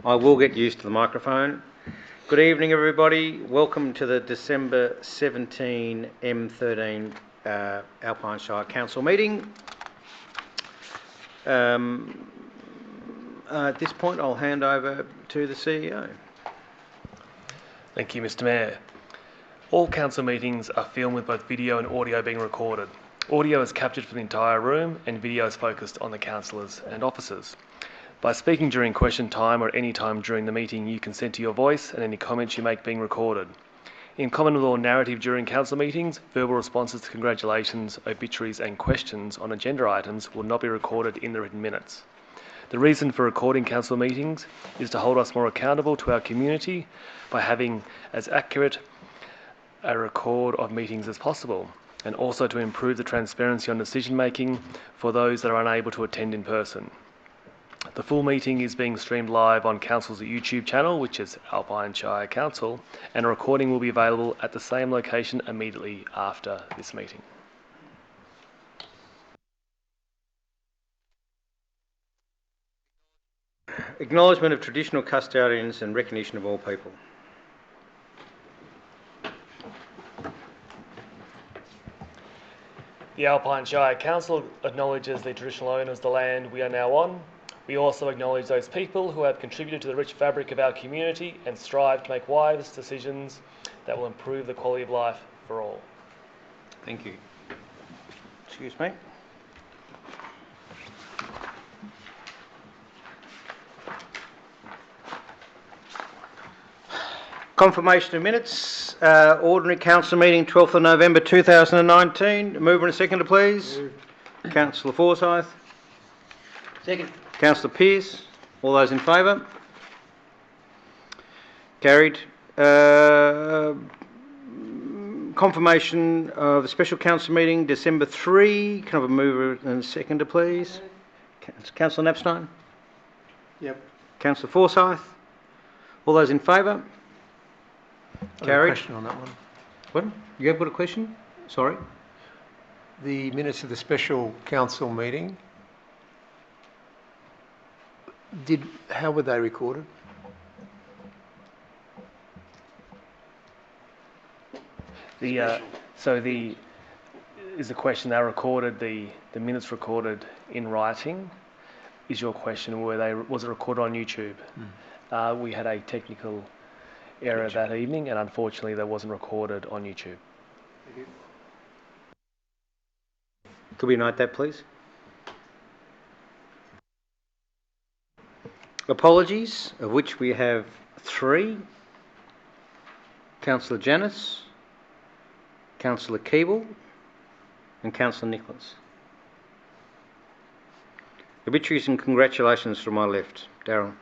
I will get used to the microphone. Good evening, everybody. Welcome to the December 17 M13 Alpine Shire Council meeting. At this point, I'll hand over to the CEO. Thank you, Mr. Mayor. All council meetings are filmed with both video and audio being recorded. Audio is captured for the entire room and video is focused on the councillors and officers. By speaking during question time or any time during the meeting, you consent to your voice and any comments you make being recorded. In common law narrative during council meetings, verbal responses to congratulations, obituaries and questions on agenda items will not be recorded in the written minutes. The reason for recording council meetings is to hold us more accountable to our community by having as accurate a record of meetings as possible, and also to improve the transparency on decision making for those that are unable to attend in person. The full meeting is being streamed live on Council's YouTube channel, which is Alpine Shire Council, and a recording will be available at the same location immediately after this meeting. Acknowledgement of traditional custodians and recognition of all people. The Alpine Shire Council acknowledges the traditional owners of the land we are now on. We also acknowledge those people who have contributed to the rich fabric of our community and strive to make wise decisions that will improve the quality of life for all. Thank you. Excuse me. Confirmation of minutes. Ordinary Council meeting 12th of November 2019. Mover and seconder, please. Councillor Forsyth. Second. Councillor Pearce. All those in favour? Carried. Confirmation of the special council meeting December 3. Can I have a mover and seconder, please? Councillor Knapstein. Yep. Councillor Forsyth. All those in favour? Carried. A question on that one. What? You have got a question? Sorry. The minutes of the special council meeting, how were they recorded? Is the question they recorded, the minutes recorded in writing? Is your question was it recorded on YouTube? We had a technical error that evening, and unfortunately that wasn't recorded on YouTube. Thank you. Could we note that, please? Apologies, of which we have 3. Councillor Janis, Councillor Keeble and Councillor Nicholas. Obituaries and congratulations from my left. Darryl.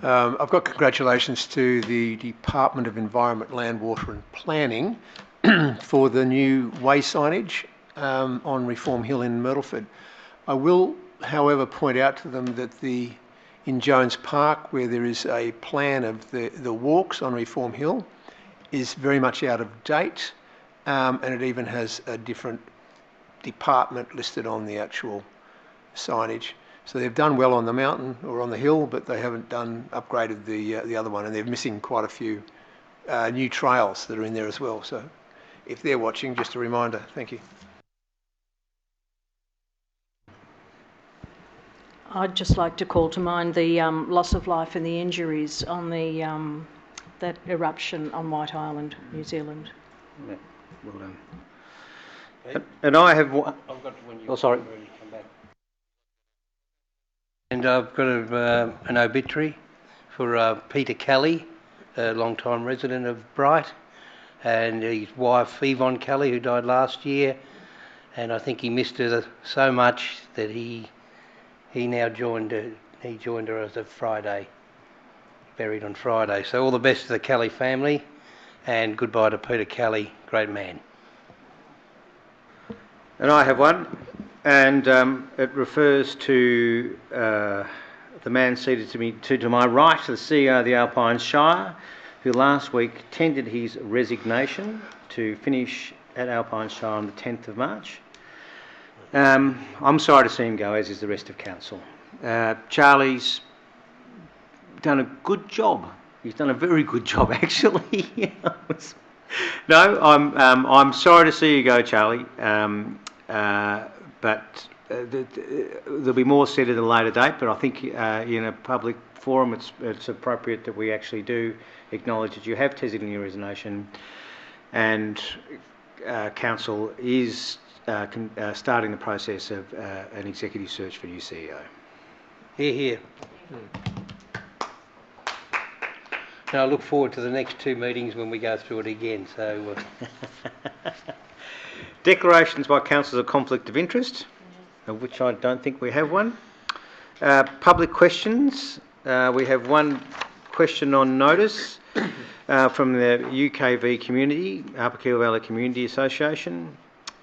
I've got congratulations to the Department of Environment, Land, Water and Planning for the new way signage on Reform Hill in Myrtleford. I will, however, point out to them that in Jones Park, where there is a plan of the walks on Reform Hill, is very much out of date, and it even has a different department listed on the actual signage. So they've done well on the mountain or on the hill, but they haven't upgraded the other one, and they're missing quite a few new trails that are in there as well. So if they're watching, just a reminder. Thank you. I'd just like to call to mind the loss of life and the injuries on that eruption on White Island, New Zealand. Yeah, well done. Okay. And I have one. I've got when you sorry. really come back. And I've got an obituary for Peter Kelly, a long-time resident of Bright, and his wife Yvonne Kelly, who died last year. And I think he missed her so much that he now joined her as a Friday, buried on Friday. So all the best to the Kelly family, and goodbye to Peter Kelly, great man. And I have one, and it refers to the man seated to my right, the CEO of the Alpine Shire, who last week tendered his resignation to finish at Alpine Shire on the 10th of March. I'm sorry to see him go, as is the rest of council. Charlie's done a good job. He's done a very good job, actually. No, I'm sorry to see you go, Charlie. But there'll be more said at a later date. But I think in a public forum, it's appropriate that we actually do acknowledge that you have tested in your resignation, and council is starting the process of an executive search for a new CEO. Hear, hear. Now I look forward to the next two meetings when we go through it again. So, Declarations by councillors of conflict of interest, of which I don't think we have one. Public questions. We have one question on notice from the UKV community, Upper Keel Valley Community Association.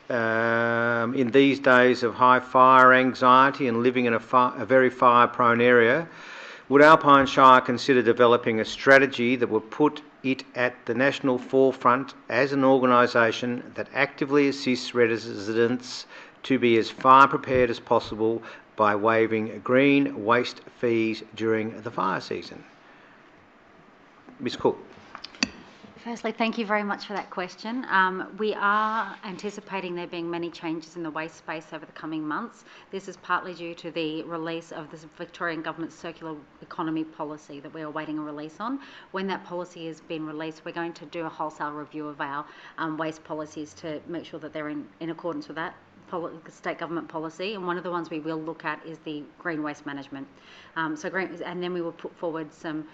In these days of high fire anxiety and living in a very fire-prone area, would Alpine Shire consider developing a strategy that would put it at the national forefront as an organisation that actively assists residents to be as fire prepared as possible by waiving green waste fees during the fire season? Ms Cook. Firstly, thank you very much for that question. We are anticipating there being many changes in the waste space over the coming months. This is partly due to the release of the Victorian Government's circular economy policy that we're awaiting a release on. When that policy has been released, we're going to do a wholesale review of our waste policies to make sure that they're in accordance with that state government policy, and one of the ones we will look at is the green waste management. And then we will put forward some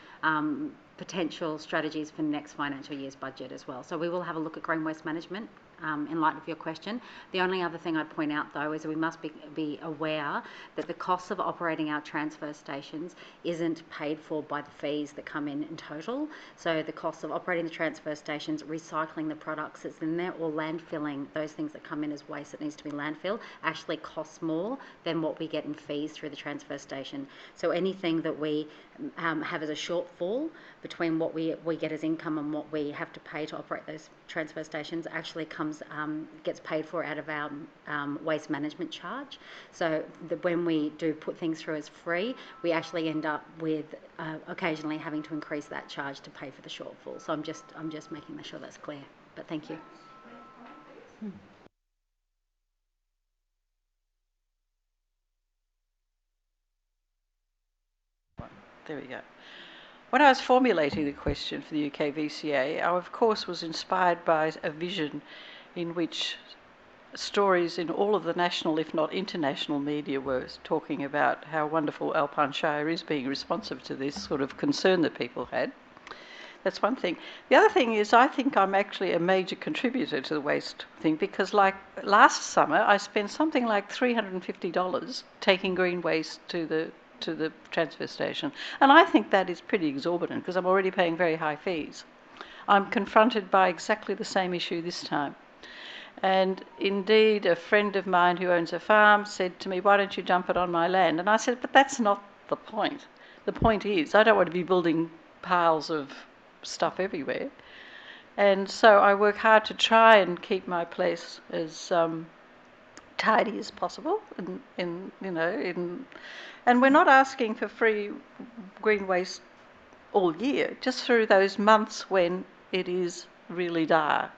potential strategies for next financial year's budget as well. So we will have a look at green waste management in light of your question. The only other thing I'd point out though is we must be aware that the cost of operating our transfer stations isn't paid for by the fees that come in total. So the cost of operating the transfer stations, recycling the products that's in there, or landfilling those things that come in as waste that needs to be landfilled actually costs more than what we get in fees through the transfer station. So anything that we have as a shortfall between what we get as income and what we have to pay to operate those transfer stations actually gets paid for out of our waste management charge. So when we do put things through as free, we actually end up with occasionally having to increase that charge to pay for the shortfall. So I'm just making sure that's clear. But thank you. There we go. When I was formulating the question for the UKVCA, I of course was inspired by a vision in which stories in all of the national, if not international media were talking about how wonderful Alpine Shire is being responsive to this sort of concern that people had. That's one thing. The other thing is I think I'm actually a major contributor to the waste thing, because like last summer I spent something like $350 taking green waste to the transfer station, and I think that is pretty exorbitant because I'm already paying very high fees. I'm confronted by exactly the same issue this time, and indeed a friend of mine who owns a farm said to me, why don't you dump it on my land? And I said, but that's not the point. The point is I don't want to be building piles of stuff everywhere, and so I work hard to try and keep my place as tidy as possible, and we're not asking for free green waste all year, just through those months when it is really dire.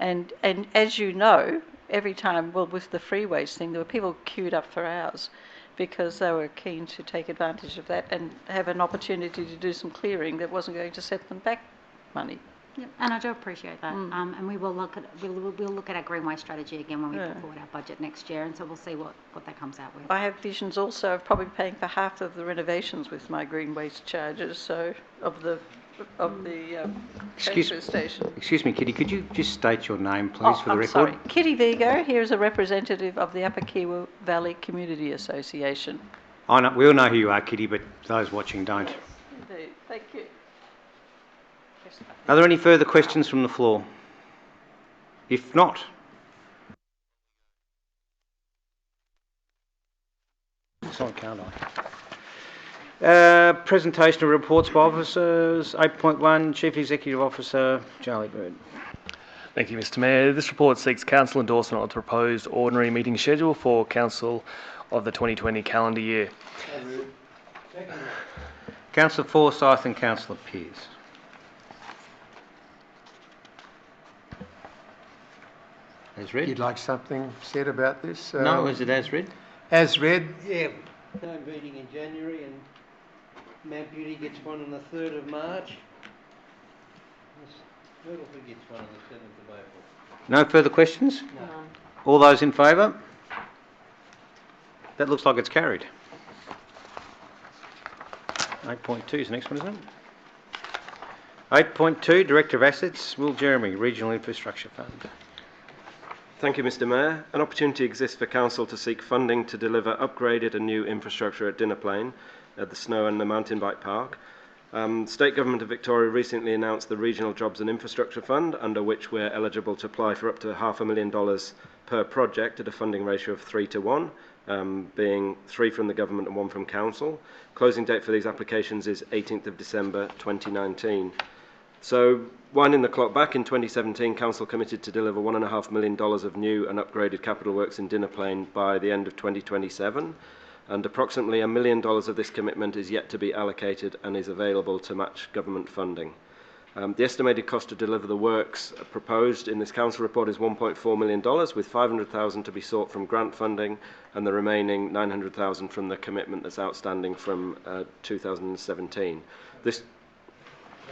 And as you know, every time, well, with the free waste thing, there were people queued up for hours because they were keen to take advantage of that and have an opportunity to do some clearing that wasn't going to set them back money. Yep, and I do appreciate that. And we will look at we'll look at our green waste strategy again when we put forward our budget next year, and so we'll see what that comes out with. I have visions also of probably paying for half of the renovations with my green waste charges, so of the transfer station. Excuse me, Kitty, could you just state your name, please, for the record? Sorry. Kitty Vigo, here is a representative of the Upper Keel Valley Community Association. We all know who you are, Kitty, but those watching don't. Yes, indeed. Thank you. Are there any further questions from the floor? If not, can't I? Presentation of reports by officers. 8.1, Chief Executive Officer Charlie Bird. Thank you, Mr Mayor. This report seeks council endorsement of the proposed ordinary meeting schedule for council of the 2020 calendar year. Councillor Forsyth and Councillor Pearce. As read? You'd like something said about this? No, is it as read? As read. Yeah, no meeting in January, and Mount Beauty gets one on the 3rd of March. Myrtleford gets one on the 7th of April. No further questions? No. All those in favour? That looks like it's carried. 8.2 is the next one, isn't it? 8.2, Director of Assets, Will Jeremy, Regional Infrastructure Fund. Thank you, Mr Mayor. An opportunity exists for Council to seek funding to deliver upgraded and new infrastructure at Dinner Plain, at the Snow and the Mountain Bike Park. State Government of Victoria recently announced the Regional Jobs and Infrastructure Fund, under which we're eligible to apply for up to $500,000 per project at a funding ratio of 3 to 1, being 3 from the Government and 1 from Council. Closing date for these applications is 18th of December 2019. So, winding the clock back, in 2017, Council committed to deliver $1.5 million of new and upgraded capital works in Dinner Plain by the end of 2027, and approximately $1 million of this commitment is yet to be allocated and is available to match government funding. The estimated cost to deliver the works proposed in this Council report is $1.4 million, with $500,000 to be sought from grant funding and the remaining $900,000 from the commitment that's outstanding from 2017. This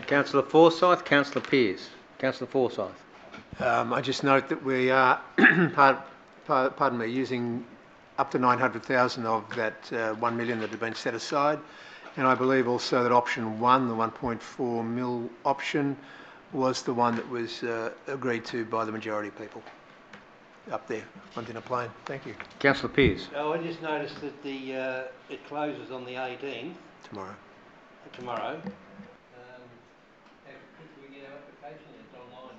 Councillor Forsyth, Councillor Pearce. Councillor Forsyth. I just note that we are, pardon me, using up to 900,000 of that 1 million that had been set aside, and I believe also that option 1, the 1.4 mil option, was the one that was agreed to by the majority of people up there on Dinner Plain. Thank you. Councillor Pearce. Oh, I just noticed that it closes on the 18th, Tomorrow. tomorrow. How quick we get our application? It's online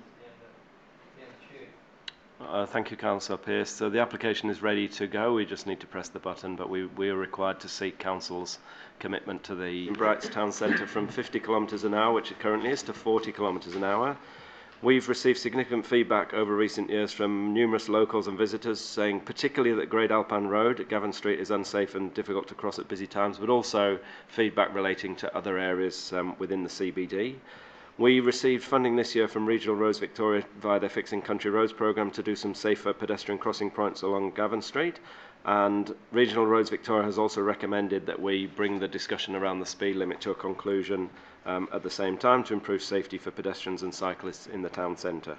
down the chute. Thank you, Councillor Pearce. So the application is ready to go. We just need to press the button, but we are required to seek Council's commitment to the Brights Town Centre from 50 kilometres an hour, which it currently is, to 40 kilometres an hour. We've received significant feedback over recent years from numerous locals and visitors saying particularly that Great Alpine Road at Gavin Street is unsafe and difficult to cross at busy times, but also feedback relating to other areas within the CBD. We received funding this year from Regional Roads Victoria via their Fixing Country Roads programme to do some safer pedestrian crossing points along Gavin Street, and Regional Roads Victoria has also recommended that we bring the discussion around the speed limit to a conclusion at the same time to improve safety for pedestrians and cyclists in the town centre.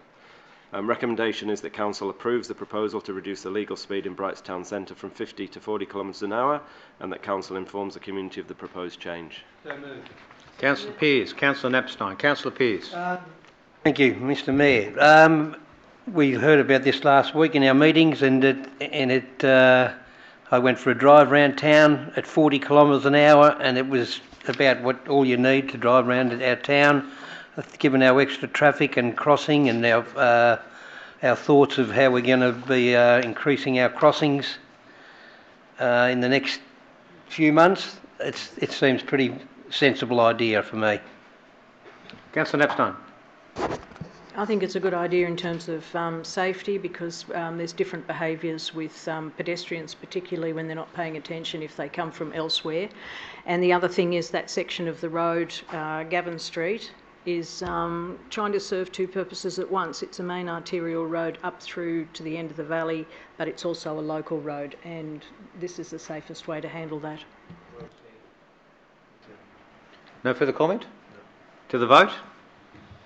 Recommendation is that Council approves the proposal to reduce the legal speed in Brights Town Centre from 50 to 40 kilometres an hour, and that Council informs the community of the proposed change. So moved. Councillor Pearce. Councillor Knapstein. Councillor Pearce. Thank you, Mr Mayor. We heard about this last week in our meetings, and I went for a drive around town at 40 kilometres an hour, and it was about what all you need to drive around our town, given our extra traffic and crossing, and our thoughts of how we're going to be increasing our crossings in the next few months. It seems pretty sensible idea for me. Councillor Knapstein. I think it's a good idea in terms of safety, because there's different behaviours with pedestrians, particularly when they're not paying attention if they come from elsewhere. And the other thing is that section of the road, Gavin Street, is trying to serve two purposes at once. It's a main arterial road up through to the end of the valley, but it's also a local road, and this is the safest way to handle that. No further comment? No. To the vote?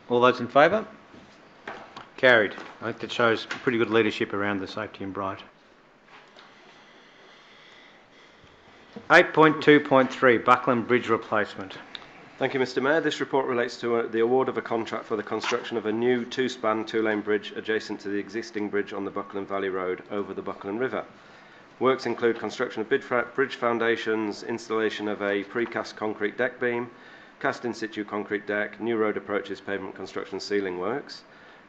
All those in favour? Carried. I think that shows pretty good leadership around the safety in Bright. 8.2.3, Buckland Bridge Replacement. Thank you, Mr Mayor. This report relates to the award of a contract for the construction of a new two-span, two-lane bridge adjacent to the existing bridge on the Buckland Valley Road over the Buckland River. Works include construction of bridge foundations, installation of a precast concrete deck beam, cast in situ concrete deck, new road approaches, pavement construction, ceiling works.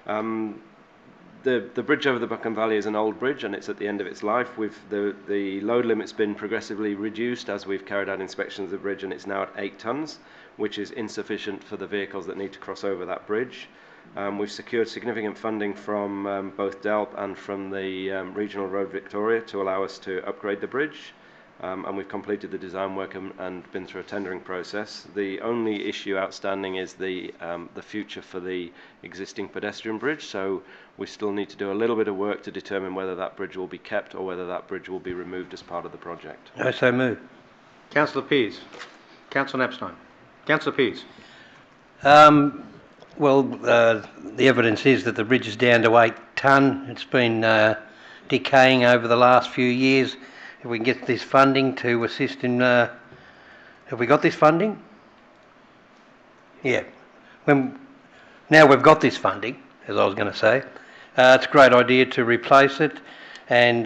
The bridge over the Buckland Valley is an old bridge and it's at the end of its life. The load limit's been progressively reduced as we've carried out inspections of the bridge, and it's now at 8 tonnes, which is insufficient for the vehicles that need to cross over that bridge. We've secured significant funding from both DELP and from the Regional Road Victoria to allow us to upgrade the bridge. And we've completed the design work and been through a tendering process. The only issue outstanding is the future for the existing pedestrian bridge, so we still need to do a little bit of work to determine whether that bridge will be kept or whether that bridge will be removed as part of the project. I so move. Councillor Pearce. Councillor Knapstein. Councillor Pearce. Well, the evidence is that the bridge is down to 8 tonne. It's been decaying over the last few years. If we can get this funding to assist in... have we got this funding? Yeah. Now we've got this funding, as I was going to say. It's a great idea to replace it, and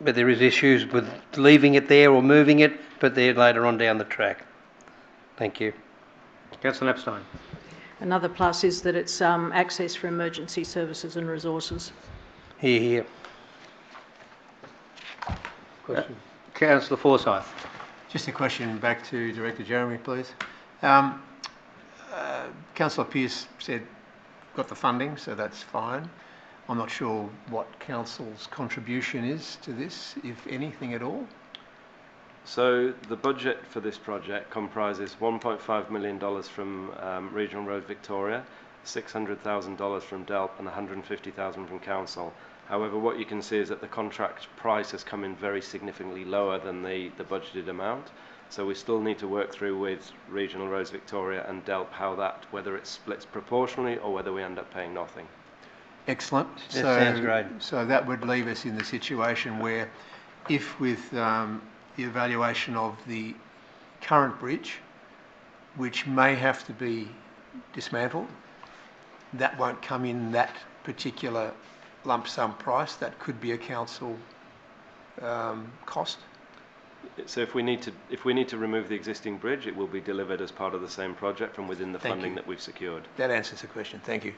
but there is issues with leaving it there or moving it, but they're later on down the track. Thank you. Councillor Knapstein. Another plus is that it's access for emergency services and resources. Here, here. Question. Councillor Forsyth. Just a question back to Director Jeremy, please. Councillor Pearce said got the funding, so that's fine. I'm not sure what Council's contribution is to this, if anything at all. So the budget for this project comprises $1.5 million from Regional Road Victoria, $600,000 from DELP and $150,000 from Council. However, what you can see is that the contract price has come in very significantly lower than the budgeted amount. So we still need to work through with Regional Roads Victoria and DELP whether it splits proportionally or whether we end up paying nothing. Excellent. That sounds great. So that would leave us in the situation where, if with the evaluation of the current bridge, which may have to be dismantled, that won't come in that particular lump sum price. That could be a council cost. So if we need to remove the existing bridge, it will be delivered as part of the same project from within the funding that we've secured. That answers the question. Thank you.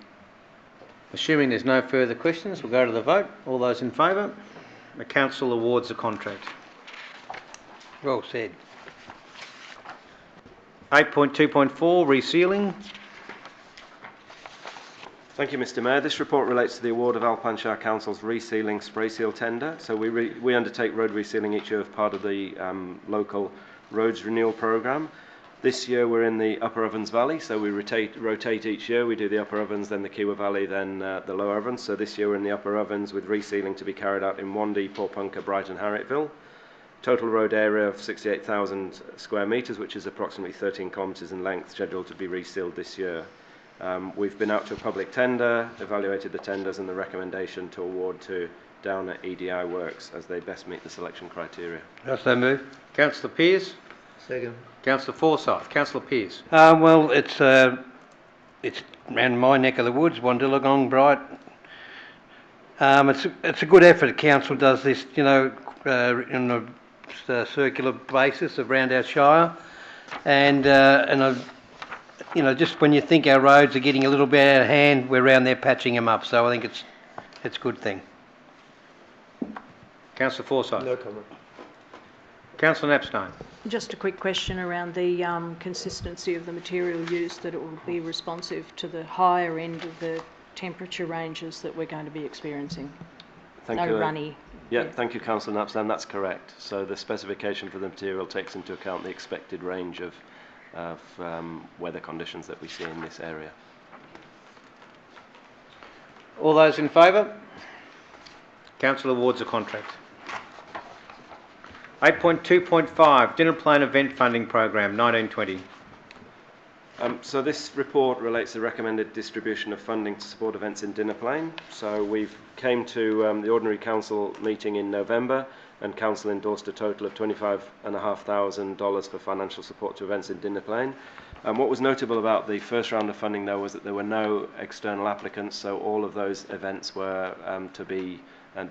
Assuming there's no further questions, we'll go to the vote. All those in favour? The council awards the contract. Well said. 8.2.4 resealing. Thank you, Mr. Mayor. This report relates to the award of Alpine Shire Council's resealing spray seal tender. So we undertake road resealing each year as part of the local roads renewal programme. This year we're in the Upper Ovens Valley, so we rotate each year. We do the Upper Ovens, then the Kiwa Valley, then the Lower Ovens. So this year we're in the Upper Ovens with resealing to be carried out in Wandee, Porpunka, Brighton, Harriettville. Total road area of 68,000 square metres, which is approximately 13 kilometres in length, scheduled to be resealed this year. We've been out to a public tender, evaluated the tenders and the recommendation to award to Downer EDI Works as they best meet the selection criteria. I so move. Councillor Pearce. Second. Councillor Forsyth. Councillor Pearce. Well, it's around my neck of the woods, Wandillagong, Bright. It's a good effort. Council does this, you know, in a circular basis around our shire, and you know, just when you think our roads are getting a little bit out of hand, we're around there patching them up. So I think it's a good thing. Councillor Forsyth. No comment. Councillor Knapstein. Just a quick question around the consistency of the material used, that it will be responsive to the higher end of the temperature ranges that we're going to be experiencing. Thank no you. runny. Yeah, thank you, Councillor Knapstein. That's correct. So the specification for the material takes into account the expected range of weather conditions that we see in this area. All those in favour? Council awards a contract. 8.2.5 Dinner Plane Event Funding Program 1920. So this report relates to the recommended distribution of funding to support events in Dinner Plain. So we've came to the Ordinary Council meeting in November, and Council endorsed a total of $25,500 for financial support to events in Dinner Plain. What was notable about the first round of funding, though, was that there were no external applicants, so all of those events were to be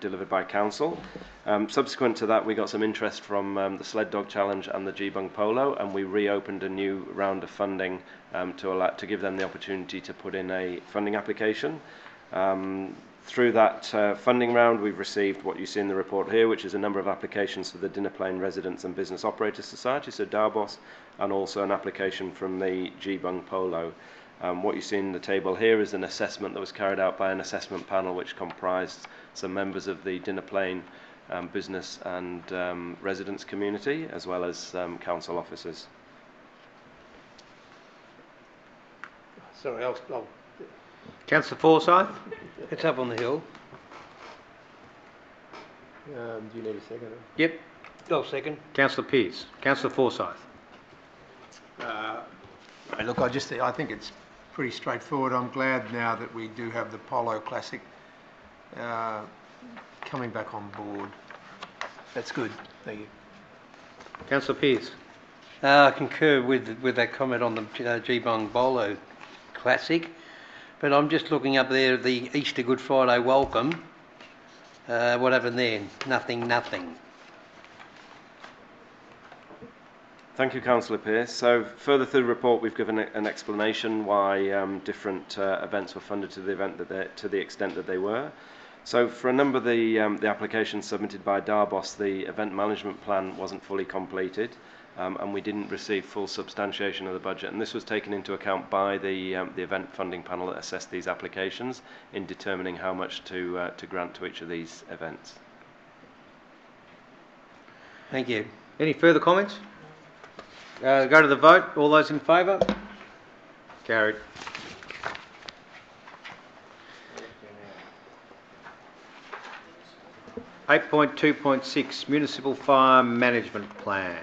delivered by Council. Subsequent to that, we got some interest from the Sled Dog Challenge and the G-Bung Polo, and we reopened a new round of funding to give them the opportunity to put in a funding application. Through that funding round, we've received what you see in the report here, which is a number of applications for the Dinner Plain Residents and Business Operators Society, so DARBOS, and also an application from the G-Bung Polo. What you see in the table here is an assessment that was carried out by an assessment panel which comprised some members of the Dinner Plain business and residents community, as well as council officers. Sorry, I'll Councillor Forsyth? It's up on the hill. do you need a second? Yep. I'll second. Councillor Pearce. Councillor Forsyth. Look, I think it's pretty straightforward. I'm glad now that we do have the Polo Classic coming back on board. That's good. Thank you. Councillor Pearce. I concur with that comment on the Geebong Bolo Classic, but I'm just looking up there, the Easter Good Friday welcome. What happened there? Nothing. Thank you, Councillor Pearce. So further through the report, we've given an explanation why different events were funded to the extent that they were. So for a number of the applications submitted by Darbos, the event management plan wasn't fully completed, and we didn't receive full substantiation of the budget. And this was taken into account by the event funding panel that assessed these applications in determining how much to grant to each of these events. Thank you. Any further comments? Go to the vote. All those in favour? Carried. Eight 8.2.6 Municipal Fire Management Plan.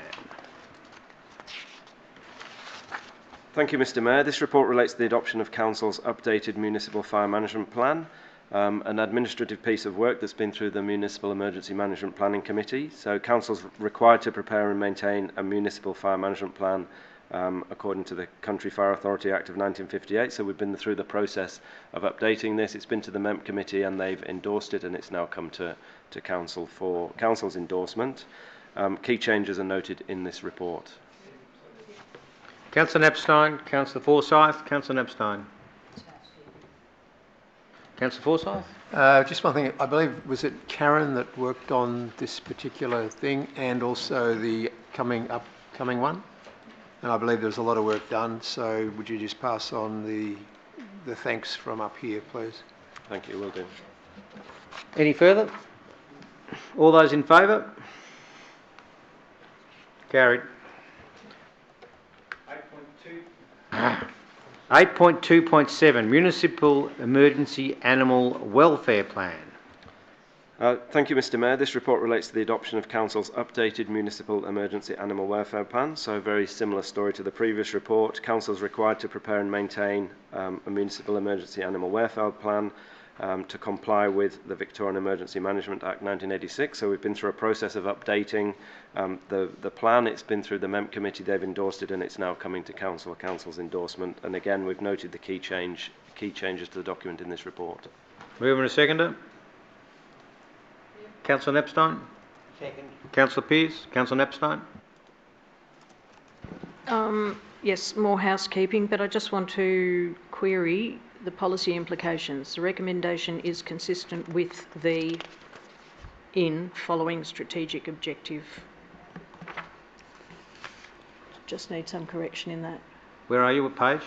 Thank you, Mr. Mayor. This report relates to the adoption of Council's updated Municipal Fire Management Plan, an administrative piece of work that's been through the Municipal Emergency Management Planning Committee. So Council's required to prepare and maintain a Municipal Fire Management Plan according to the Country Fire Authority Act of 1958. So we've been through the process of updating this. It's been to the MEMP Committee and they've endorsed it, and it's now come to Council for Council's endorsement. Key changes are noted in this report. Councillor Knapstein, Councillor Forsyth, Councillor Knapstein. Councillor Forsyth? Just one thing, I believe, was it Karen that worked on this particular thing and also the upcoming one? And I believe there's a lot of work done, so would you just pass on the thanks from up here, please? Thank you, will do. Any further? All those in favour? Carried. 8.2.7 Municipal Emergency Animal Welfare Plan. Thank you, Mr. Mayor. This report relates to the adoption of Council's updated Municipal Emergency Animal Welfare Plan. So a very similar story to the previous report. Council is required to prepare and maintain a Municipal Emergency Animal Welfare Plan to comply with the Victorian Emergency Management Act 1986. So we've been through a process of updating the plan. It's been through the MEMP Committee, they've endorsed it, and it's now coming to Council's endorsement. And again, we've noted the key changes to the document in this report. Moving to seconder. Councillor Knapstein? Second. Councillor Pearce? Councillor Knapstein? Yes, more housekeeping, but I just want to query the policy implications. The recommendation is consistent with the following strategic objective. Just need some correction in that. Where are you? What page?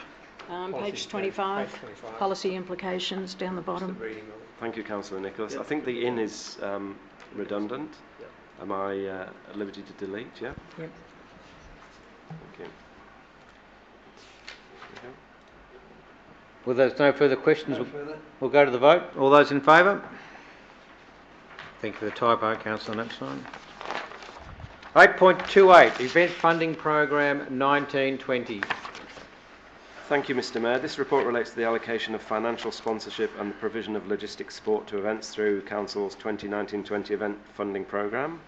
Page 25, Page 25. policy implications down the bottom. Thank you, Councillor Nicholas. I think the in is redundant. Yep. Am I at liberty to delete? Yeah? Yep. Thank you. Okay. Well, there's no further questions. We'll go to the vote. All those in favour? Thank you for the typo, Councillor Knapstein. 8.28 Event Funding Program 1920. Thank you, Mr. Mayor. This report relates to the allocation of financial sponsorship and the provision of logistics support to events through Council's 2019-20 event funding programme.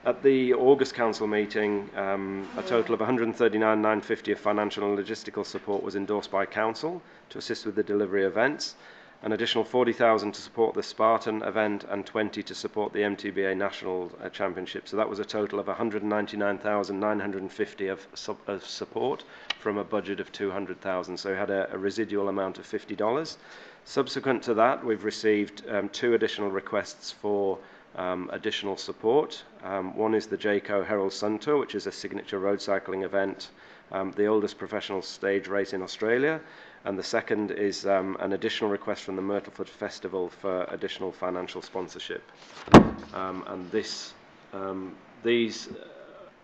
At the August Council meeting, a total of $139,950 of financial and logistical support was endorsed by Council to assist with the delivery of events, an additional $40,000 to support the Spartan event and $20,000 to support the MTBA National Championship. So that was a total of $199,950 of support from a budget of $200,000. So we had a residual amount of $50. Subsequent to that, we've received 2 additional requests for additional support. One is the Jayco Herald Sun Tour, which is a signature road cycling event the oldest professional stage race in Australia, and the second is an additional request from the Myrtleford Festival for additional financial sponsorship. And these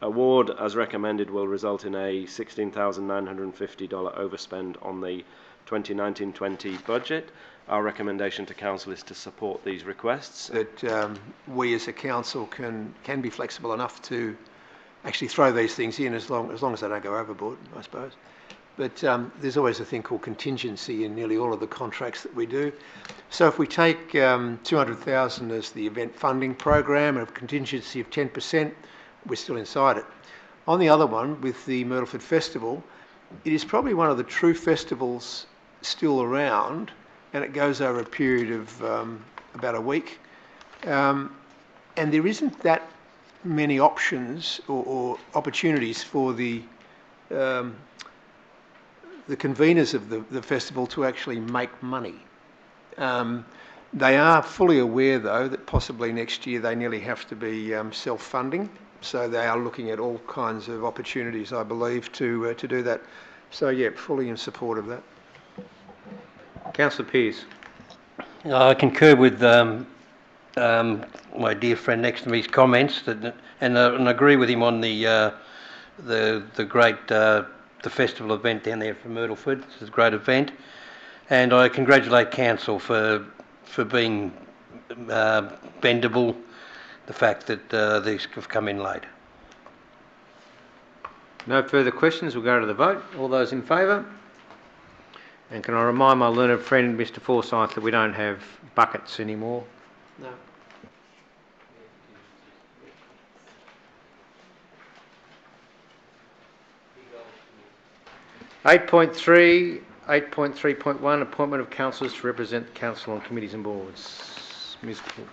award, as recommended, will result in a $16,950 overspend on the 2019-20 budget. Our recommendation to Council is to support these requests. That we as a council can be flexible enough to actually throw these things in as long as they don't go overboard, I suppose. But there's always a thing called contingency in nearly all of the contracts that we do. So if we take 200,000 as the event funding program and a contingency of 10%, we're still inside it. On the other one, with the Myrtleford Festival, it is probably one of the true festivals still around, and it goes over a period of about a week. And there isn't that many options or opportunities for the conveners of the festival to actually make money. They are fully aware, though, that possibly next year they nearly have to be self-funding. So they are looking at all kinds of opportunities, I believe, to do that. So, yeah, fully in support of that. Councillor Pearce. I concur with my dear friend next to me's comments, and agree with him on the great the festival event down there for Myrtleford. It's a great event, and I congratulate Council for being bendable. The fact that these have come in late. No further questions. We'll go to the vote. All those in favour? And can I remind my learned friend, Mr. Forsyth, that we don't have buckets anymore? No. 8.3.1, appointment of councillors to represent the council on committees and boards. Ms. Cook.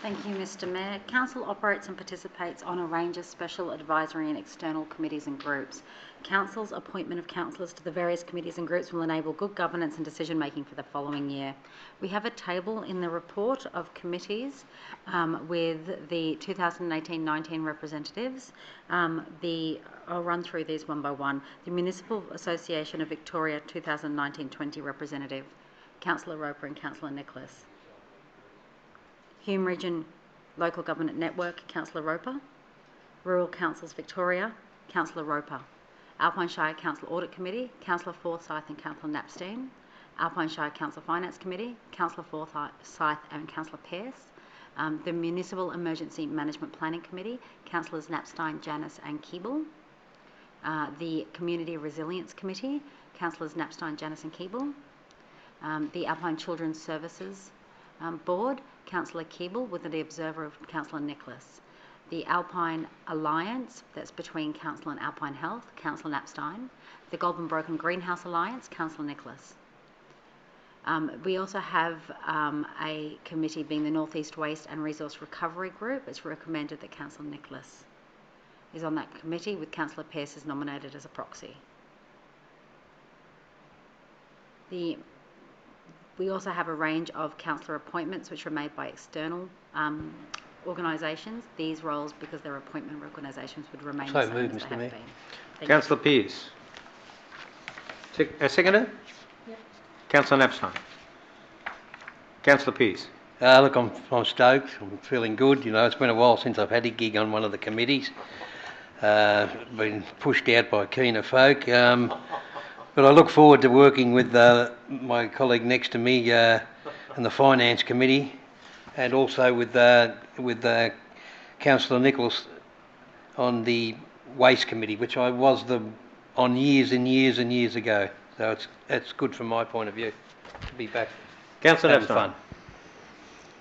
Thank you, Mr Mayor. Council operates and participates on a range of special advisory and external committees and groups. Council's appointment of councillors to the various committees and groups will enable good governance and decision making for the following year. We have a table in the report of committees with the 2018-19 representatives. I'll run through these one by one. The Municipal Association of Victoria 2019-20 representative, Councillor Roper and Councillor Nicholas. Hume Region Local Government Network, Councillor Roper. Rural Councils Victoria, Councillor Roper. Alpine Shire Council Audit Committee, Councillor Forsyth and Councillor Knapstein. Alpine Shire Council Finance Committee, Councillor Forsyth and Councillor Pearce. The Municipal Emergency Management Planning Committee, Councillors Knapstein, Janus and Keeble. The Community Resilience Committee, Councillors Knapstein, Janus and Keeble. The Alpine Children's Services Board, Councillor Keeble with the observer of Councillor Nicholas. The Alpine Alliance, that's between Council and Alpine Health, Councillor Knapstein. The Goulburn Broken Greenhouse Alliance, Councillor Nicholas. We also have a committee being the North East Waste and Resource Recovery Group. It's recommended that Councillor Nicholas is on that committee, with Councillor Pearce is nominated as a proxy. We also have a range of councillor appointments which are made by external organisations. These roles, because they're appointment organisations, would remain the same as they have been. Councillor Pearce. A seconder? Yep. Councillor Knapstein. Councillor Pearce. Look, I'm stoked. I'm feeling good. You know, it's been a while since I've had a gig on one of the committees. Been pushed out by keener folk. But I look forward to working with my colleague next to me in the Finance Committee, and also with Councillor Nicholas on the Waste Committee, which I was on years and years and years ago. So it's good from my point of view to be back. Councillor having Knapstein. fun.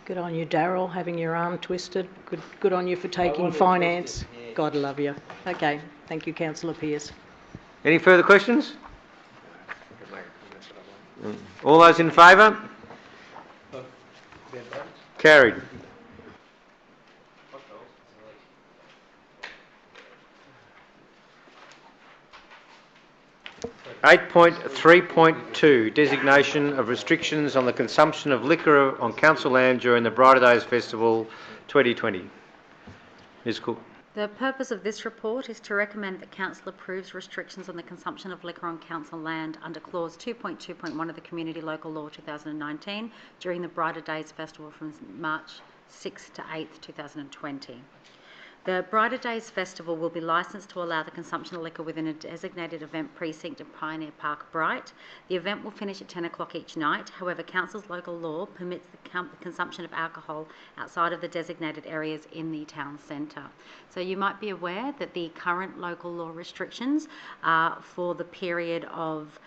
Good on you, Darryl, having your arm twisted. Good on you for taking finance. Yeah. God love you. Okay, thank you, Councillor Pearce. Any further questions? All those in favour? Carried. (8.3.2) Designation of restrictions on the consumption of liquor on council land during the Brighter Days Festival 2020. Ms. Cook. The purpose of this report is to recommend that Council approves restrictions on the consumption of liquor on Council land under Clause 2.2.1 of the Community Local Law 2019 during the Brighter Days Festival from March 6th to 8th, 2020. The Brighter Days Festival will be licensed to allow the consumption of liquor within a designated event precinct of Pioneer Park, Bright. The event will finish at 10 o'clock each night. However, Council's local law permits the consumption of alcohol outside of the designated areas in the town centre. So you might be aware that the current local law restrictions are for the period of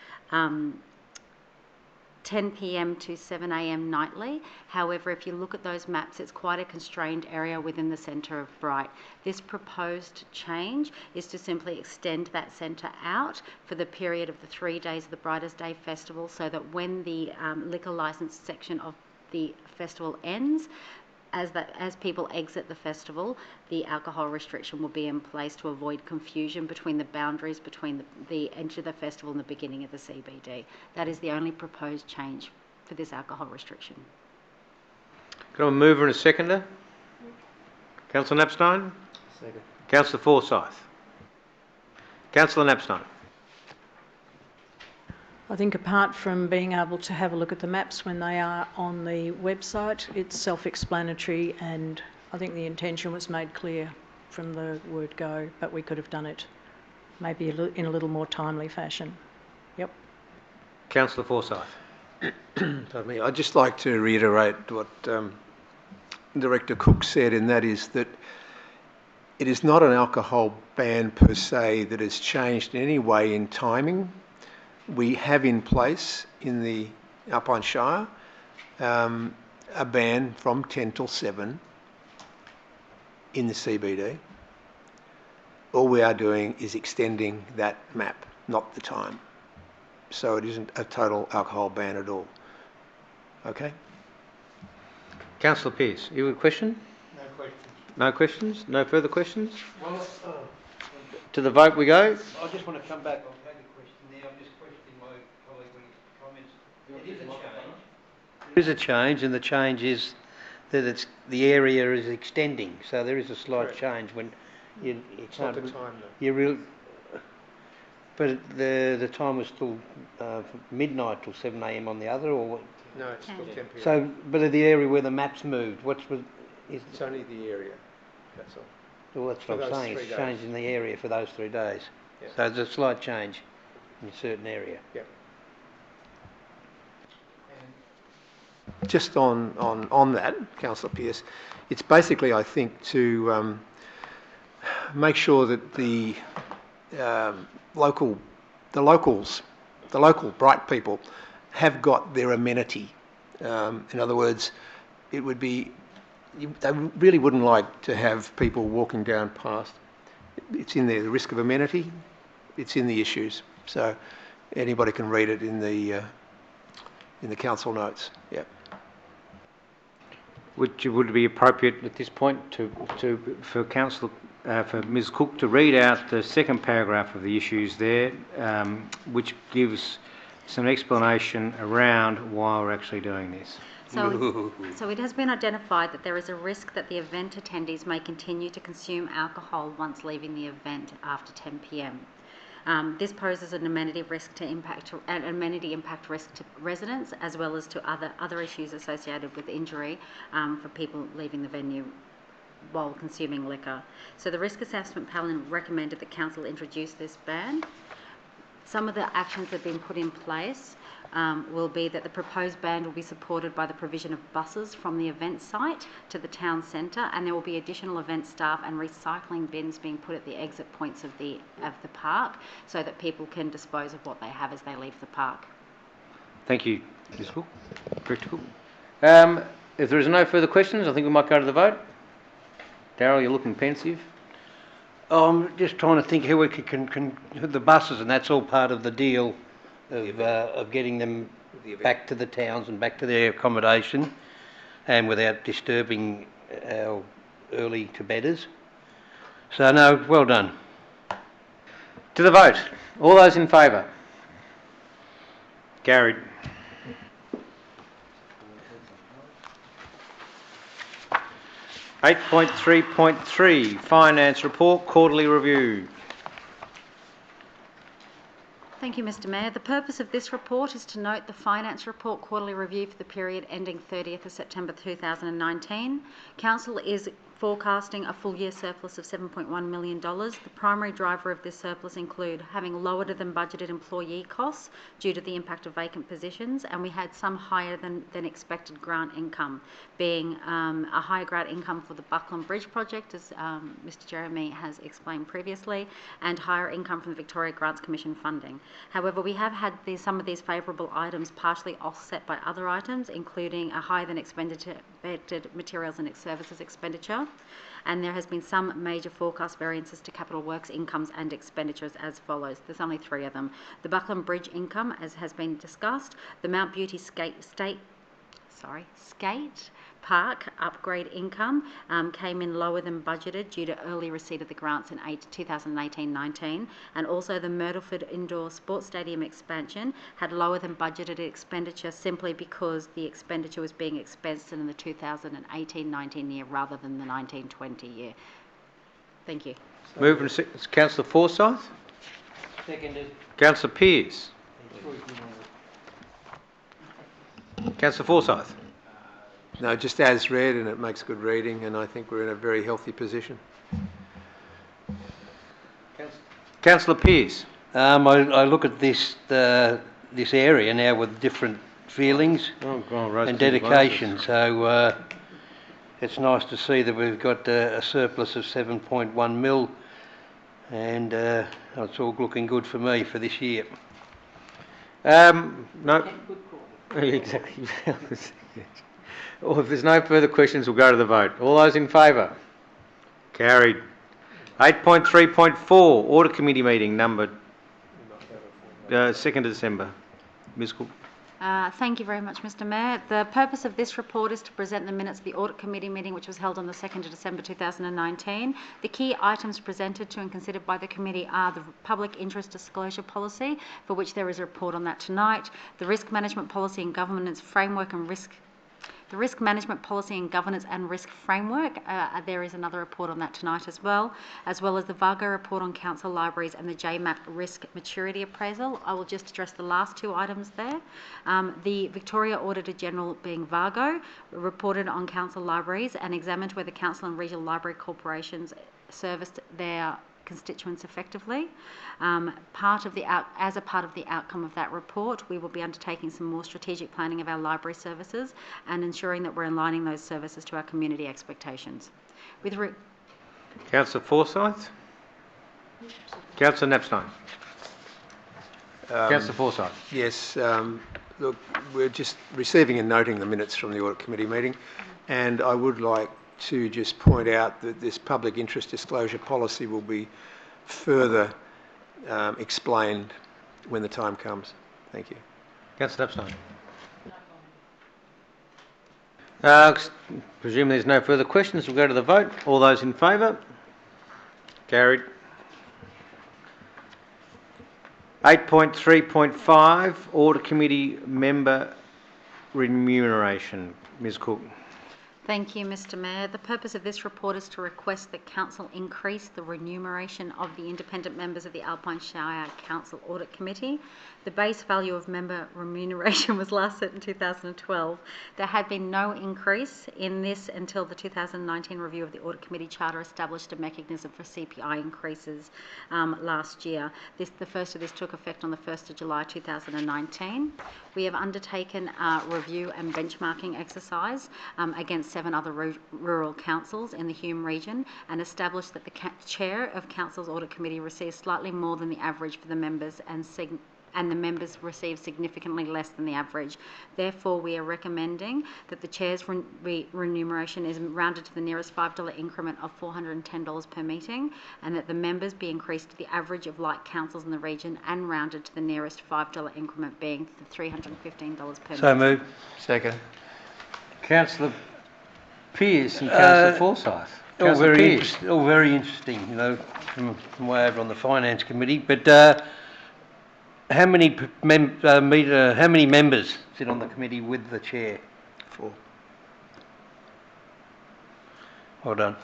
10 p.m. to 7 a.m. nightly. However, if you look at those maps, it's quite a constrained area within the centre of Bright. This proposed change is to simply extend that centre out for the period of the 3 days of the Brightest Day Festival, so that when the liquor licence section of the festival ends, as people exit the festival, the alcohol restriction will be in place to avoid confusion between the boundaries between the end of the festival and the beginning of the CBD. That is the only proposed change for this alcohol restriction. Got a mover and a seconder? Councillor Knapstein? Second. Councillor Forsyth? Councillor Knapstein? I think apart from being able to have a look at the maps when they are on the website, it's self-explanatory, and I think the intention was made clear from the word go, but we could have done it maybe in a little more timely fashion. Yep. Councillor Forsyth? Pardon me. I'd just like to reiterate what Director Cook said, and that is that it is not an alcohol ban per se that has changed in any way in timing. We have in place in the Alpine Shire a ban from 10 till 7 in the CBD. All we are doing is extending that map, not the time. So it isn't a total alcohol ban at all. Okay? Councillor Pearce, you have a question? No questions. No questions? No further questions? Well, To the vote we go. I just want to come back. I've had a question there. I'm just questioning my colleague when his comments. It is a change. There is a change, and the change is that the area is extending. So there is a slight change when you Not can't. the time though. You real. But the time was still midnight till 7 a.m. on the other, or what? No, it's still 10 p.m. So, but the area where the maps moved, is It's only the area, that's all. well, that's for what I'm those saying. 3 It's days. changing the area for those 3 days. Yeah. So there's a slight change in a certain area. Yep. Just on that, Councillor Pearce, it's basically, I think, to make sure that the local Bright people have got their amenity. In other words, it would be, they really wouldn't like to have people walking down past. It's in there, the risk of amenity, it's in the issues. So anybody can read it in the council notes. Yep. Would it be appropriate at this point for Ms Cook to read out the second paragraph of the issues there, which gives some explanation around why we're actually doing this? So it has been identified that there is a risk that the event attendees may continue to consume alcohol once leaving the event after 10 p.m. This poses an amenity impact risk to residents, as well as to other issues associated with injury for people leaving the venue while consuming liquor. So the risk assessment panel recommended that council introduce this ban. Some of the actions that have been put in place will be that the proposed ban will be supported by the provision of buses from the event site to the town centre, and there will be additional event staff and recycling bins being put at the exit points of the park, so that people can dispose of what they have as they leave the park. Thank you, Ms Cook. Director Cook. If there is no further questions, I think we might go to the vote. Darryl, you're looking pensive. I'm just trying to think how we can the buses, and that's all part of the deal of getting them back to the towns and back to their accommodation, and without disturbing our early to bedders. So no, well done. To the vote. All those in favour? Carried. 8.3.3 Finance Report Quarterly Review. Thank you, Mr Mayor. The purpose of this report is to note the Finance Report Quarterly Review for the period ending 30th of September 2019. Council is forecasting a full year surplus of $7.1 million. The primary driver of this surplus include having lower than budgeted employee costs due to the impact of vacant positions, and we had some higher than expected grant income, being a higher grant income for the Buckland Bridge project, as Mr Jeremy has explained previously, and higher income from the Victoria Grants Commission funding. However, we have had some of these favourable items partially offset by other items, including a higher than expected materials and services expenditure, and there has been some major forecast variances to capital works incomes and expenditures as follows. There's only three of them. The Buckland Bridge income, as has been discussed, the Mount Beauty skate park upgrade income came in lower than budgeted due to early receipt of the grants in 2018-19, and also the Myrtleford Indoor Sports Stadium expansion had lower than budgeted expenditure simply because the expenditure was being expensed in the 2018-19 year rather than the 19-20 year. Thank you. Moving to Councillor Forsyth. Seconded. Councillor Pearce. Councillor Forsyth. No, just as read, and it makes good reading, and I think we're in a very healthy position. Councillor Pearce. I look at this area now with different feelings and dedication. So it's nice to see that we've got a surplus of 7.1 mil, and it's all looking good for me for this year. No. Exactly. Well, if there's no further questions, we'll go to the vote. All those in favour? Carried. 8.3.4 Audit Committee meeting numbered 2nd of December. Ms Cook. Thank you very much, Mr Mayor. The purpose of this report is to present the minutes of the Audit Committee meeting which was held on the 2nd of December 2019. The key items presented to and considered by the committee are the Public Interest Disclosure Policy, for which there is a report on that tonight, the Risk Management Policy and Governance Framework and the Risk Management Policy and Governance and Risk Framework, there is another report on that tonight as well as the VAGO report on council libraries and the JMAP Risk Maturity Appraisal. I will just address the last two items there. The Victoria Auditor General, being VAGO, reported on council libraries and examined whether council and regional library corporations serviced their constituents effectively. As a part of the outcome of that report, we will be undertaking some more strategic planning of our library services and ensuring that we're aligning those services to our community expectations. Councillor Forsyth. Councillor Knapstein. Councillor Forsyth. Yes, look, we're just receiving and noting the minutes from the Audit Committee meeting, and I would like to just point out that this public interest disclosure policy will be further explained when the time comes. Thank you. Councillor Knapstein. Presume there's no further questions. We'll go to the vote. All those in favour? Carried. 8.3.5 Audit Committee Member Remuneration. Ms Cook. Thank you, Mr Mayor. The purpose of this report is to request that Council increase the remuneration of the independent members of the Alpine Shire Council Audit Committee. The base value of member remuneration was last set in 2012. There had been no increase in this until the 2019 review of the Audit Committee Charter established a mechanism for CPI increases last year. The first of this took effect on the 1st of July 2019. We have undertaken a review and benchmarking exercise against 7 other rural councils in the Hume region and established that the chair of Council's Audit Committee receives slightly more than the average for the members and the members receive significantly less than the average. Therefore, we are recommending that the chair's remuneration is rounded to the nearest $5 increment of $410 per meeting, and that the members be increased to the average of like councils in the region and rounded to the nearest $5 increment, being $315 per meeting. So moved. Second. Councillor Pearce and Councillor Forsyth. All very interesting, you know, from way over on the Finance Committee. But how many members sit on the committee with the chair? 4. Well done.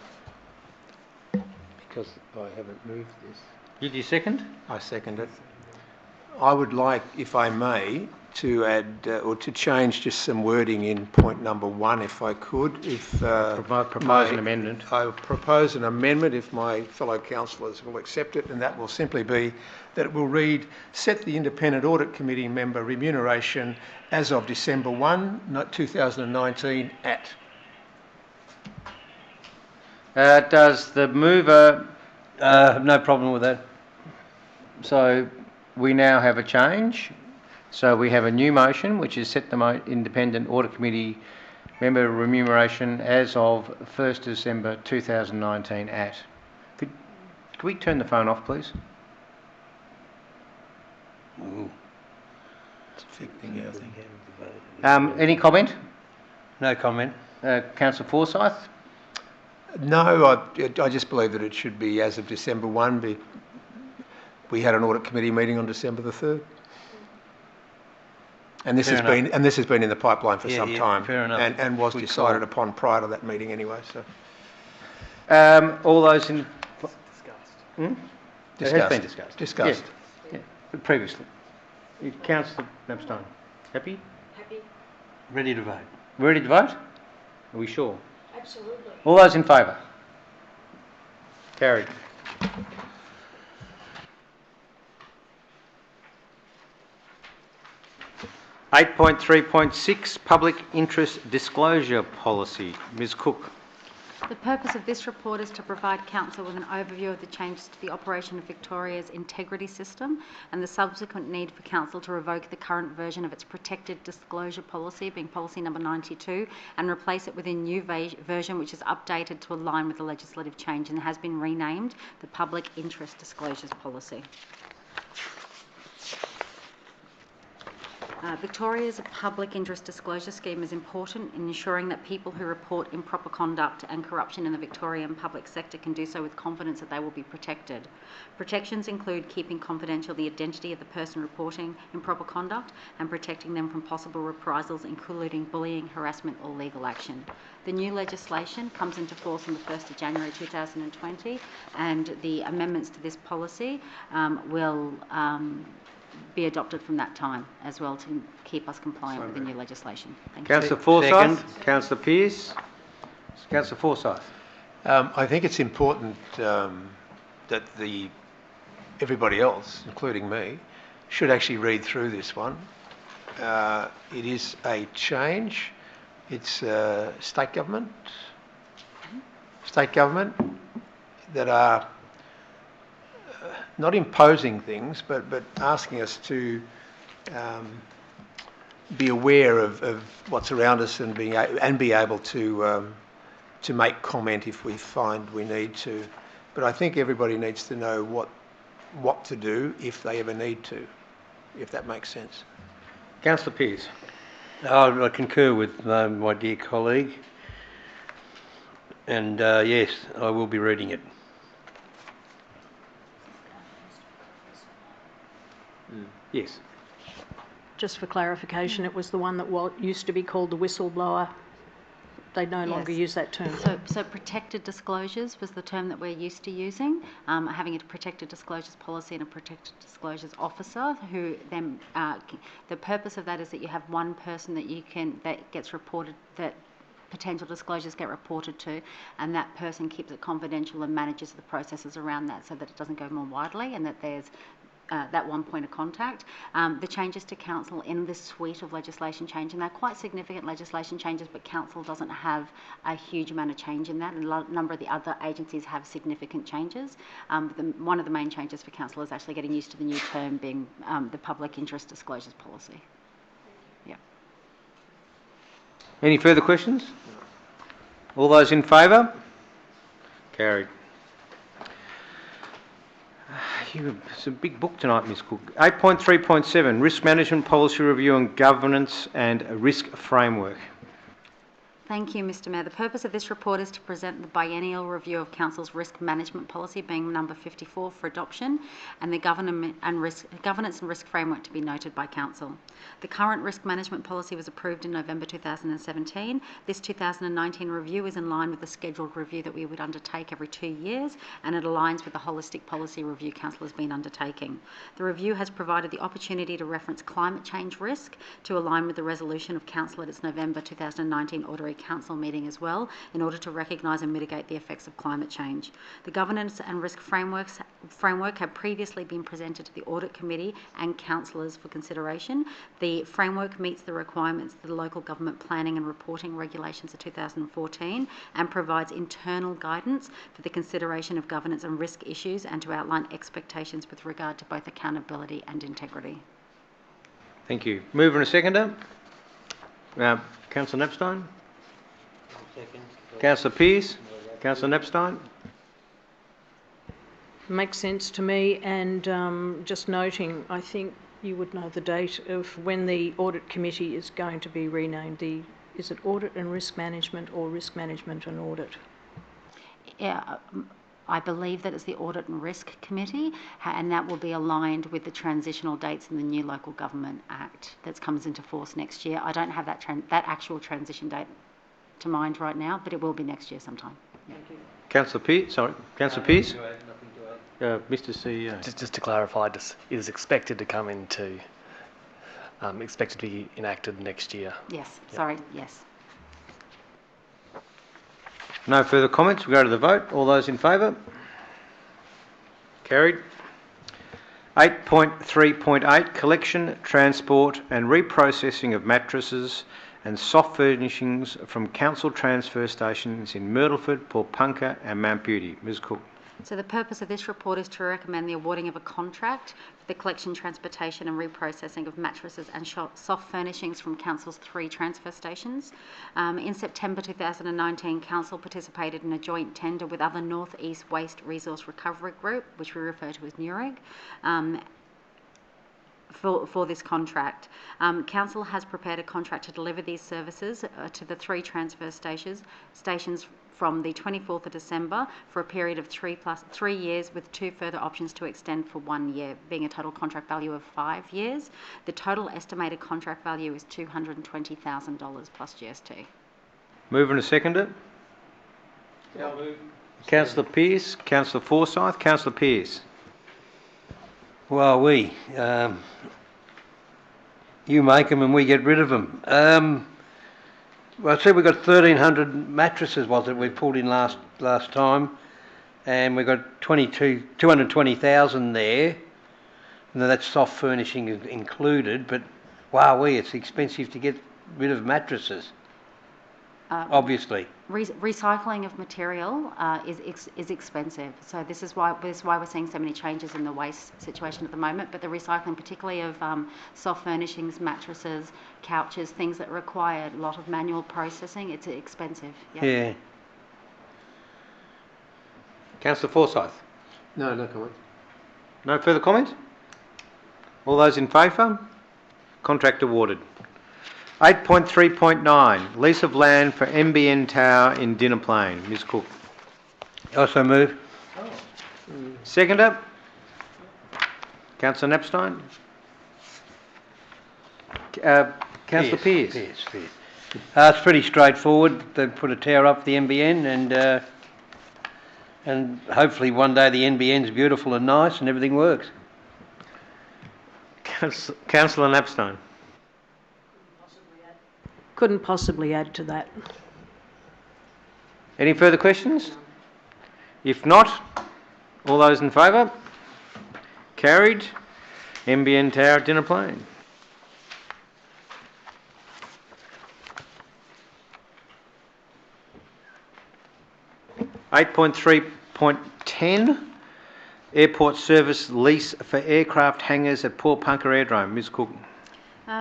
Because I haven't moved this. Did you second? I second it. I would like, if I may, to add or to change just some wording in point number 1, if I could. Propose an amendment. I propose an amendment if my fellow councillors will accept it, and that will simply be that it will read, set the Independent Audit Committee member remuneration as of December 1, 2019 at. Does the mover... No problem with that. So we now have a change. So we have a new motion, which is set the Independent Audit Committee member remuneration as of 1st December 2019 at. Could we turn the phone off, please? Ooh. It's affecting everything. Any comment? No comment. Councillor Forsyth? No, I just believe that it should be as of December 1. We had an audit committee meeting on December the 3rd. And this has been in the pipeline for some time. Fair enough. And was decided upon prior to that meeting anyway. So All those in... Discussed. It has been discussed. Discussed. Yeah, but previously. Councillor Napstone, happy? Happy? Ready to vote. Ready to vote? Are we sure? Absolutely. All those in favour? Carried. Eight point 3.6 Public Interest Disclosure Policy. Ms Cook. The purpose of this report is to provide Council with an overview of the changes to the operation of Victoria's integrity system and the subsequent need for Council to revoke the current version of its protected disclosure policy, being policy number 92, and replace it with a new version which is updated to align with the legislative change and has been renamed the Public Interest Disclosures Policy. Victoria's public interest disclosure scheme is important in ensuring that people who report improper conduct and corruption in the Victorian public sector can do so with confidence that they will be protected. Protections include keeping confidential the identity of the person reporting improper conduct and protecting them from possible reprisals, including bullying, harassment or legal action. The new legislation comes into force on the 1st of January 2020, and the amendments to this policy will be adopted from that time as well to keep us compliant with the new legislation. Thank you. Councillor Forsyth. Councillor Pearce. Councillor Forsyth. I think it's important that everybody else, including me, should actually read through this one. It is a change. It's state government that are not imposing things, but asking us to be aware of what's around us and be able to make comment if we find we need to. But I think everybody needs to know what to do if they ever need to, if that makes sense. Councillor Pearce. I concur with my dear colleague, and yes, I will be reading it. Yes. Just for clarification, it was the one that used to be called the whistleblower. They no longer use that term. So protected disclosures was the term that we're used to using, having a protected disclosures policy and a protected disclosures officer who then, the purpose of that is that you have one person that gets reported, that potential disclosures get reported to, and that person keeps it confidential and manages the processes around that so that it doesn't go more widely and that there's that one point of contact. The changes to Council in this suite of legislation change, and they're quite significant legislation changes, but Council doesn't have a huge amount of change in that, and a number of the other agencies have significant changes. One of the main changes for Council is actually getting used to the new term being the Public Interest Disclosures Policy. Yeah. Any further questions? All those in favour? Carried. It's a big book tonight, Ms Cook. 8.3.7, Risk Management Policy Review and Governance and Risk Framework. Thank you, Mr Mayor. The purpose of this report is to present the biennial review of Council's risk management policy, being number 54, for adoption, and the governance and risk framework to be noted by Council. The current risk management policy was approved in November 2017. This 2019 review is in line with the scheduled review that we would undertake every 2 years, and it aligns with the holistic policy review Council has been undertaking. The review has provided the opportunity to reference climate change risk to align with the resolution of Council at its November 2019 Ordinary Council meeting as well, in order to recognise and mitigate the effects of climate change. The governance and risk framework have previously been presented to the Audit Committee and councillors for consideration. The framework meets the requirements of the Local Government Planning and Reporting Regulations of 2014 and provides internal guidance for the consideration of governance and risk issues, and to outline expectations with regard to both accountability and integrity. Thank you. Mover and seconder. Councillor Knapstein. Councillor Pearce. Councillor Knapstein. Makes sense to me, and just noting, I think you would know the date of when the Audit Committee is going to be renamed. Is it Audit and Risk Management or Risk Management and Audit? Yeah, I believe that it's the Audit and Risk Committee, and that will be aligned with the transitional dates in the new Local Government Act that comes into force next year. I don't have that actual transition date to mind right now, but it will be next year sometime. Thank you. Councillor Pearce. Sorry, Councillor Pearce. Mr. CEO. Just to clarify, it is expected to come into, expected to be enacted next year. Yes, sorry, yes. No further comments. We go to the vote. All those in favour? Carried. 8.3.8 Collection, transport and reprocessing of mattresses and soft furnishings from council transfer stations in Myrtleford, Paulpunka and Mount Beauty. Ms Cook. So the purpose of this report is to recommend the awarding of a contract for the collection, transportation and reprocessing of mattresses and soft furnishings from Council's 3 transfer stations. In September 2019, Council participated in a joint tender with other North East Waste Resource Recovery Group, which we refer to as NUREG, for this contract. Council has prepared a contract to deliver these services to the 3 transfer stations from the 24th of December for a period of 3 years, with 2 further options to extend for 1 year, being a total contract value of 5 years. The total estimated contract value is $220,000 plus GST. Mover and seconder. Councillor Pearce. Councillor Forsyth. Councillor Pearce. Well, you make them and we get rid of them. Well, I said we've got 1,300 mattresses, was it, we pulled in last time, and we've got 220,000 there. Now that's soft furnishing included, but it's expensive to get rid of mattresses. Obviously. Recycling of material is expensive, so this is why we're seeing so many changes in the waste situation at the moment. But the recycling, particularly of soft furnishings, mattresses, couches, things that require a lot of manual processing, it's expensive. Yeah. Councillor Forsyth. No comment. No further comment? All those in favour? Contract awarded. 8.3.9 Lease of land for NBN Tower in Dinner Plain. Ms Cook. Also move. Seconder. Councillor Knapstein. Councillor Pearce. It's pretty straightforward. They put a tower up for the NBN, and hopefully one day the NBN's beautiful and nice and everything works. Councillor Knapstein. Couldn't possibly add to that. Any further questions? If not, all those in favour? Carried. NBN Tower at Dinner Plain. (8.3.10) Airport service lease for aircraft hangars at Paulpunka Airdrome. Ms Cook.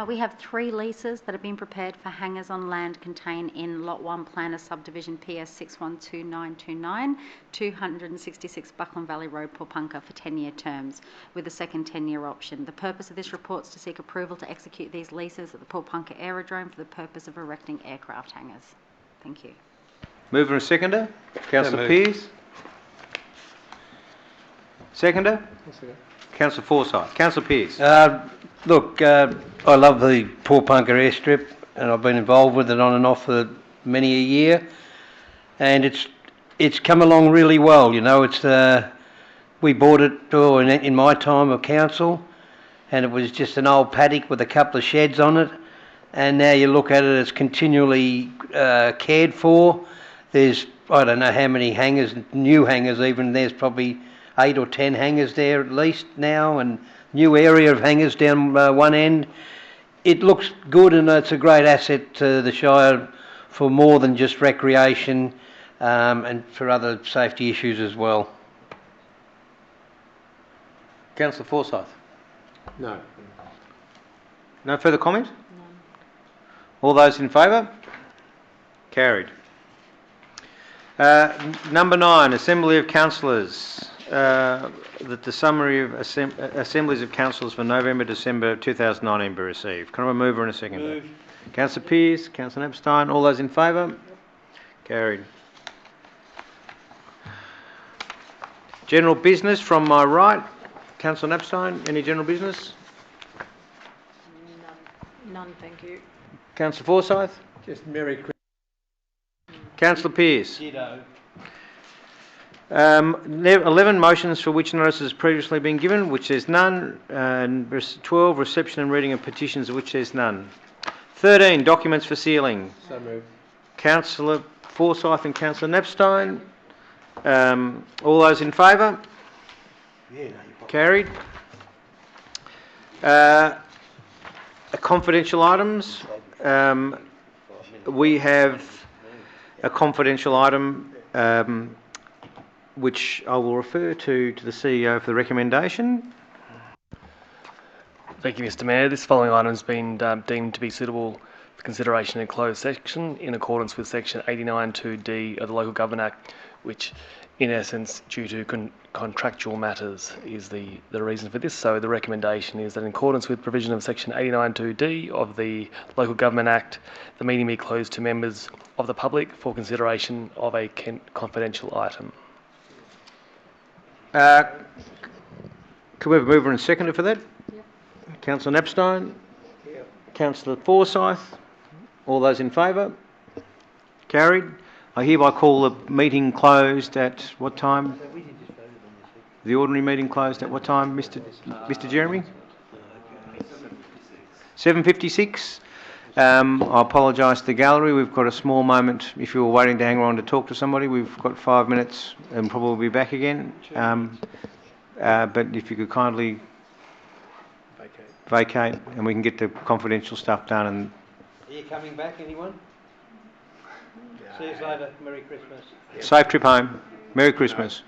We have 3 leases that have been prepared for hangars on land contained in Lot 1 Planner Subdivision PS 612929, 266 Buckland Valley Road, Paulpunka, for 10-year terms, with a second 10-year option. The purpose of this report is to seek approval to execute these leases at the Paulpunka Aerodrome for the purpose of erecting aircraft hangars. Thank you. Mover and seconder. Councillor moved. Pearce. Seconder. Councillor Forsyth. Councillor Pearce. Look, I love the Poor Punker airstrip, and I've been involved with it on and off for many a year, and it's come along really well. You know, we bought it in my time of council, and it was just an old paddock with a couple of sheds on it, and now you look at it, it's continually cared for. There's, I don't know how many hangars, new hangars even, there's probably 8 or 10 hangars there at least now, and new area of hangars down one end. It looks good, and it's a great asset to the Shire for more than just recreation, and for other safety issues as well. Councillor Forsyth. No. No further comment? None. All those in favour? Carried. Number 9, Assembly of Councillors. That the summary of assemblies of councillors for November-December 2019 be received. Can I have a mover and a seconder? Move. Councillor Pearce, Councillor Epstein, all those in favour? Carried. General business from my right. Councillor Epstein, any general business? None, thank you. Councillor Forsyth? Just Merry Christmas. Councillor Pearce? Ditto. 11 motions for which notice has previously been given, which there's none. And 12, reception and reading of petitions, of which there's none. 13, documents for sealing. So moved. Councillor Forsyth and Councillor Epstein. All those in favour? Carried. Confidential items. We have a confidential item which I will refer to the CEO for the recommendation. Thank you, Mr Mayor. This following item has been deemed to be suitable for consideration in closed session in accordance with section 89(2)(d) of the Local Government Act, which in essence, due to contractual matters, is the reason for this. So the recommendation is that in accordance with provision of section 89(2)(d) of the Local Government Act, the meeting be closed to members of the public for consideration of a confidential item. Can we have a mover and seconder for that? Yep. Councillor Epstein? Yep. Councillor Forsyth? All those in favour? Carried. I hereby call the meeting closed at what time? The ordinary meeting closed at what time, Mr Jeremy? 7:56. I apologise to the gallery. We've got a small moment. If you were waiting to hang around to talk to somebody, we've got 5 minutes and probably be back again. But if you could kindly vacate and we can get the confidential stuff done. And Are you coming back, anyone? See you later. Merry Christmas. safe trip home. Merry Christmas.